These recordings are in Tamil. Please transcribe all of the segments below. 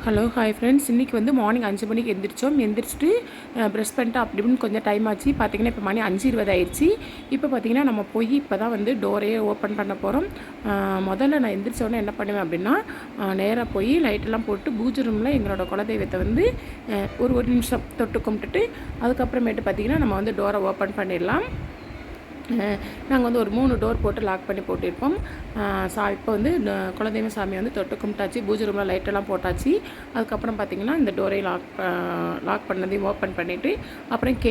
ஹலோ ஹாய் ஃப்ரெண்ட்ஸ், இன்றைக்கி வந்து மார்னிங் 5 மணிக்கு எந்திரிச்சிட்டு ப்ரெஷ் பண்ணிட்டு அப்படி இப்படின்னு கொஞ்சம் டைம் ஆச்சு. பார்த்திங்கன்னா இப்போ மணி 5:20 ஆயிடுச்சு. இப்போ பார்த்திங்கன்னா நம்ம போய் இப்போ தான் வந்து டோரையே ஓப்பன் பண்ண போகிறோம். முதல்ல நான் எந்திரிச்சோடனே என்ன பண்ணுவேன் அப்படின்னா, நேராக போய் லைட்டெல்லாம் போட்டு பூஜை ரூமில் எங்களோட குலதெய்வத்தை வந்து ஒரு நிமிஷம் தொட்டு கும்பிட்டுட்டு அதுக்கப்புறமேட்டு பார்த்திங்கன்னா நம்ம வந்து டோரை ஓப்பன் பண்ணிடலாம். நாங்கள் வந்து ஒரு 3 டோர் போட்டு லாக் பண்ணி போட்டிருப்போம். இப்போ வந்து குலதெய்வ சாமி வந்து தொட்டு கும்பிட்டாச்சு, பூஜை ரூமில் லைட்டெல்லாம் போட்டாச்சு. அதுக்கப்புறம் பார்த்திங்கன்னா இந்த டோரை லாக் பண்ணதையும் ஓப்பன் பண்ணிவிட்டு அப்புறம்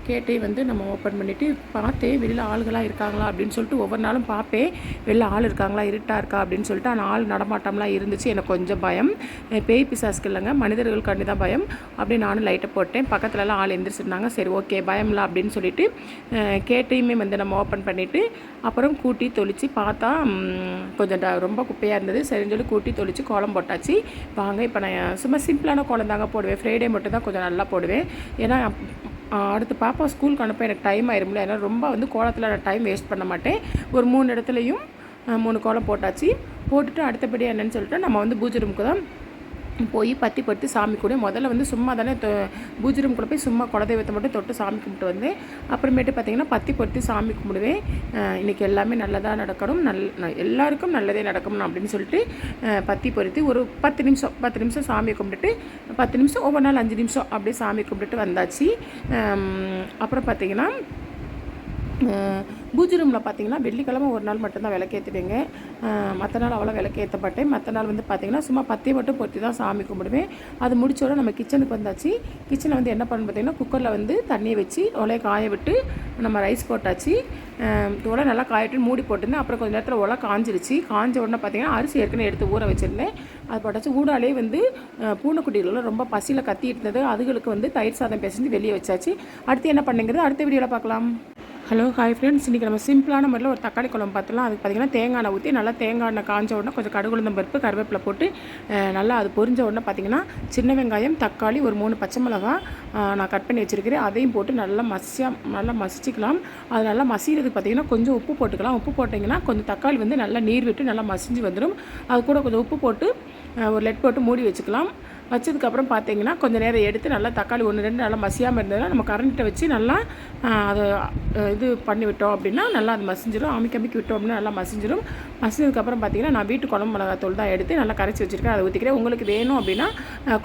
கேட்டையும் வந்து நம்ம ஓப்பன் பண்ணிவிட்டு பார்த்தேன் வெளியில் ஆளுகளாக இருக்காங்களா அப்படின்னு சொல்லிட்டு ஒவ்வொரு நாளும் பார்ப்பேன், வெளில ஆள் இருக்காங்களா, இருட்டாக இருக்கா அப்படின்னு சொல்லிட்டு. ஆனால் ஆள் நடமாட்டம்லாம் இருந்துச்சு. எனக்கு கொஞ்சம் பயம். பேய் பிசாசுக்கு இல்லைங்க, மனிதர்களுக்காண்டி தான் பயம். அப்படி நானும் லைட்டை போட்டேன். பக்கத்துலலாம் ஆள் எந்திரிச்சிருந்தாங்க. சரி ஓகே பயம் இல்லை அப்படின்னு சொல்லிட்டு கேட்டையுமே வந்து நம்ம ஓப்பன் பண்ணிவிட்டு அப்புறம் கூட்டி தொளிச்சு பார்த்தா கொஞ்சம் ரொம்ப குப்பையாக இருந்தது. சரின்னு சொல்லி கூட்டி தொளிச்சு கோலம் போட்டாச்சு. வாங்க இப்போ நான் சும்மா சிம்பிளான கோலம் தாங்க போடுவேன். ஃப்ரைடே மட்டும் தான் கொஞ்சம் நல்லா போடுவேன். ஏன்னா அடுத்து பாப்பா ஸ்கூலுக்கு அனுப்ப எனக்கு டைம் ஆயிரும்ல. ஏன்னா ரொம்ப வந்து கோலத்தில் நான் டைம் வேஸ்ட் பண்ண மாட்டேன். ஒரு 3 இடத்துலையும் 3 கோலம் போட்டாச்சு. போட்டுட்டு அடுத்தபடி என்னன்னு சொல்லிட்டு நம்ம வந்து பூஜை ரூமுக்கு தான் போய் பற்றி பட்டு சாமி கூட முதல்ல வந்து சும்மா தானே பூஜை ரூம்குள்ளே போய் சும்மா குலதெய்வத்தை மட்டும் தொட்டு சாமி கும்பிட்டு வந்தேன். அப்புறமேட்டு பார்த்திங்கன்னா பற்றி பட்டு சாமி கும்பிடுவேன். இன்றைக்கி எல்லாமே நல்லதாக நடக்கணும், எல்லாருக்கும் நல்லதே நடக்கணும் அப்படின்னு சொல்லிட்டு பற்றி பொறுத்து ஒரு 10 நிமிஷம் சாமி கும்பிட்டுட்டு 10 நிமிஷம் ஒவ்வொரு நாள் 5 நிமிஷம் அப்படியே சாமி கும்பிட்டுட்டு வந்தாச்சு. அப்புறம் பார்த்திங்கன்னா பூஜை ரூமில் பார்த்திங்கன்னா வெள்ளிக்கிழமை ஒரு நாள் மட்டும்தான் விளக்கேற்றுவேங்க. மற்ற நாள் அவ்வளோ விளக்கேற்ற மாட்டேன். மற்ற நாள் வந்து பார்த்திங்கன்னா சும்மா பற்றி மட்டும் பொறுத்து தான் சாமி கும்பிடுவேன். அது முடிச்சோட நம்ம கிச்சனுக்கு வந்தாச்சு. கிச்சனில் வந்து என்ன பண்ணணும் பார்த்திங்கன்னா, குக்கரில் வந்து தண்ணியை வச்சு ஒலையை காய விட்டு நம்ம ரைஸ் போட்டாச்சு. ஒலை நல்லா காயட்டு மூடி போட்டிருந்தேன். அப்புறம் கொஞ்சம் நேரத்தில் ஒலை காஞ்சிருச்சு. காஞ்ச உடனே பார்த்திங்கன்னா அரிசி ஏற்கனவே எடுத்து ஊற வச்சுருந்தேன். அது போட்டாச்சு. ஊடாலே வந்து பூனைக்குட்டிகளெலாம் ரொம்ப பசியில் கத்திட்டு இருந்தது. அதுகளுக்கு வந்து தயிர் சாதம் பேசிட்டு வெளியே வச்சாச்சு. அடுத்து என்ன பண்ணுங்கிறது அடுத்த வீடியோவில் பார்க்கலாம். ஹலோ ஹாய் ஃப்ரெண்ட்ஸ், இன்றைக்கி நம்ம சிம்பிளான முறையில் ஒரு தக்காளி குழம்பு பார்த்துலாம். அதுக்கு பார்த்திங்கன்னா தேங்காய் எண்ணெய் ஊற்றி நல்லா தேங்காய் எண்ணெய் காஞ்ச உடனே கொஞ்சம் கடுகு உளுந்தம் பருப்பு கருவேப்பிலை போட்டு நல்லா அது பொரிஞ்ச உடனே பார்த்திங்கன்னா சின்ன வெங்காயம் தக்காளி ஒரு 3 பச்சை மிளகா நான் கட் பண்ணி வச்சுருக்கிறேன். அதையும் போட்டு நல்லா மசிச்சிக்கலாம். அது நல்லா மசிக்கிறதுக்கு பார்த்திங்கன்னா கொஞ்சம் உப்பு போட்டுக்கலாம். உப்பு போட்டிங்கன்னா கொஞ்சம் தக்காளி வந்து நல்லா நீர் விட்டு நல்லா மசிஞ்சு வந்துடும். அது கூட கொஞ்சம் உப்பு போட்டு ஒரு லெட் போட்டு மூடி வச்சுக்கலாம். வச்சதுக்கப்புறம் பார்த்திங்கன்னா கொஞ்சம் நேரம் எடுத்து நல்லா தக்காளி 1-2 நல்லா மசியாமல் இருந்ததுன்னா நம்ம கரண்ட்டை வச்சு நல்லா அதை இது பண்ணி விட்டோம் அப்படின்னா நல்லா அது மசிஞ்சிடும். அமைக்கி விட்டோம் அப்படின்னா நல்லா மசிஞ்சிடும். மசிஞ்சதுக்கப்புறம் பார்த்திங்கன்னா நான் வீட்டு குழம்பு மிளகாத்தூள் தான் எடுத்து நல்லா கரைச்சி வச்சுருக்கேன். அதை ஊற்றிக்கிறேன். உங்களுக்கு வேணும் அப்படின்னா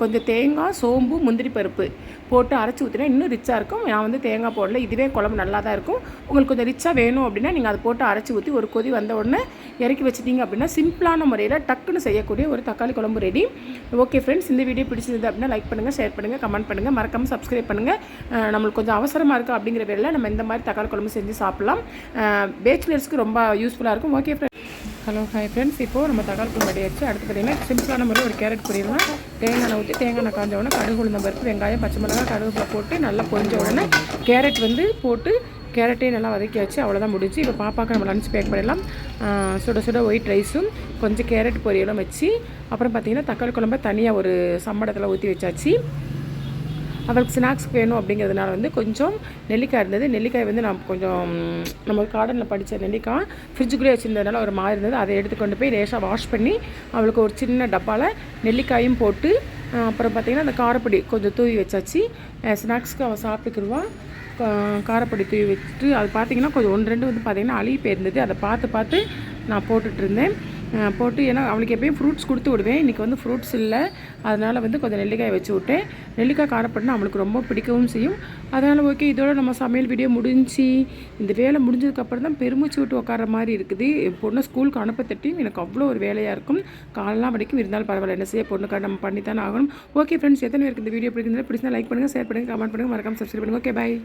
கொஞ்சம் தேங்காய் சோம்பு முந்திரி பருப்பு போட்டு அரைச்சி ஊற்றினா இன்னும் ரிச்சாக இருக்கும். நான் வந்து தேங்காய் போடல, இதுவே குழம்பு நல்லா தான் இருக்கும். உங்களுக்கு கொஞ்சம் ரிச்சாக வேணும் அப்படின்னா நீங்கள் அதை போட்டு அரைச்சி ஊற்றி ஒரு கொதி வந்த உடனே இறக்கி வச்சிட்டிங்க அப்படின்னா சிம்பிளான முறையில் டக்குன்னு செய்யக்கூடிய ஒரு தக்காளி குழம்பு ரெடி. ஓகே ஃப்ரெண்ட்ஸ், இந்த வீடியோ பிடிச்சிருந்தது அப்படின்னா லைக் பண்ணுங்கள், ஷேர் பண்ணுங்கள், கமெண்ட் பண்ணுங்கள், மறக்காமல் சப்ஸ்கிரைப் பண்ணுங்கள். நம்மளுக்கு கொஞ்சம் அவசரமாக இருக்குது அப்படிங்கிற பேரில் நம்ம இந்த மாதிரி தக்காளி குழம்பு செஞ்சு சாப்பிட்லாம். பேச்சுலர்ஸ்க்கு ரொம்ப யூஸ்ஃபுல்லாக இருக்கும். Okay friends. Hello hi friends, இப்போது நம்ம தக்காளி குழம்பு ரெடி ஆச்சு. அடுத்து பார்த்திங்கன்னா சிம்பிளான முறையில் ஒரு கேரட் பொரியலாம். தேங்காய் ஊற்றி தேங்காய் காஞ்ச உடனே கடுகு உளுந்தம் பருப்பு வெங்காயம் பச்சை மிளகாய் கருவேப்பிலை போட்டு நல்லா பொரிஞ்ச உடனே கேரட் வந்து போட்டு கேரட்டையும் நல்லா வதக்கியாச்சு. அவ்வளோதான் முடிஞ்சு. இப்போ பாப்பாவுக்கு நம்ம லஞ்ச் பேக் பண்ணிடலாம். சுட ஒயிட் ரைஸும் கொஞ்சம் கேரட் பொரியலும் வச்சு அப்புறம் பார்த்திங்கன்னா தக்காளி குழம்பை தனியாக ஒரு சம்படத்தில் ஊற்றி வச்சாச்சு. அவளுக்கு ஸ்நாக்ஸ்க்கு வேணும் அப்படிங்கிறதுனால வந்து கொஞ்சம் நெல்லிக்காய் இருந்தது. நெல்லிக்காய் வந்து நான் கொஞ்சம் நம்ம கார்டனில் படித்த நெல்லிக்காய் ஃப்ரிட்ஜுக்குள்ளே வச்சுருந்ததுனால ஒரு மாதிரி இருந்தது. அதை எடுத்துக்கொண்டு போய் லேசாக வாஷ் பண்ணி அவளுக்கு ஒரு சின்ன டப்பாவில் நெல்லிக்காயும் போட்டு அப்புறம் பார்த்திங்கன்னா அந்த காரப்பொடி கொஞ்சம் தூவி வச்சாச்சு. ஸ்நாக்ஸ்க்கு அவள் சாப்பிட்டுக்குருவான். காரப்பொடி தூவி வச்சுட்டு அது பார்த்திங்கன்னா கொஞ்சம் 1-2 வந்து பார்த்திங்கன்னா அழுகி போயிருந்தது. அதை பார்த்து நான் போட்டுட்ருந்தேன். போட்டு ஏன்னா அவளுக்கு எப்பயும் ஃப்ரூட்ஸ் கொடுத்து விடுவேன். இன்றைக்கி வந்து ஃப்ரூட்ஸ் இல்லை, அதனால் வந்து கொஞ்சம் நெல்லிக்காய் வச்சு விட்டேன். நெல்லிக்காய் காரப்படினா அவளுக்கு ரொம்ப பிடிக்கவும் செய்யும். அதனால் ஓகே, இதோட நம்ம சமையல் வீடியோ முடிஞ்சு. இந்த வேலை முடிஞ்சதுக்கப்புறம் தான் பெருமூச்சு விட்டு உட்கார மாதிரி இருக்குது. என் பொண்ணை ஸ்கூலுக்கு அனுப்ப தட்டியும் எனக்கு அவ்வளோ ஒரு வேலையாக இருக்கும். காலெலாம் வரைக்கும் இருந்தாலும் பரவாயில்ல, என்ன செய்ய பொண்ணுக்காக நம்ம பண்ணி தானே ஆகணும். ஓகே ஃப்ரெண்ட்ஸ், எத்தனை பேருக்கு இந்த வீடியோ பிடிச்சிருந்தா லைக் பண்ணுங்கள், ஷேர் பண்ணுங்கள், கமெண்ட் பண்ணுங்கள், மறக்காமல் சப்ஸ்கிரைப் பண்ணுங்கள். ஓகே, பாய்.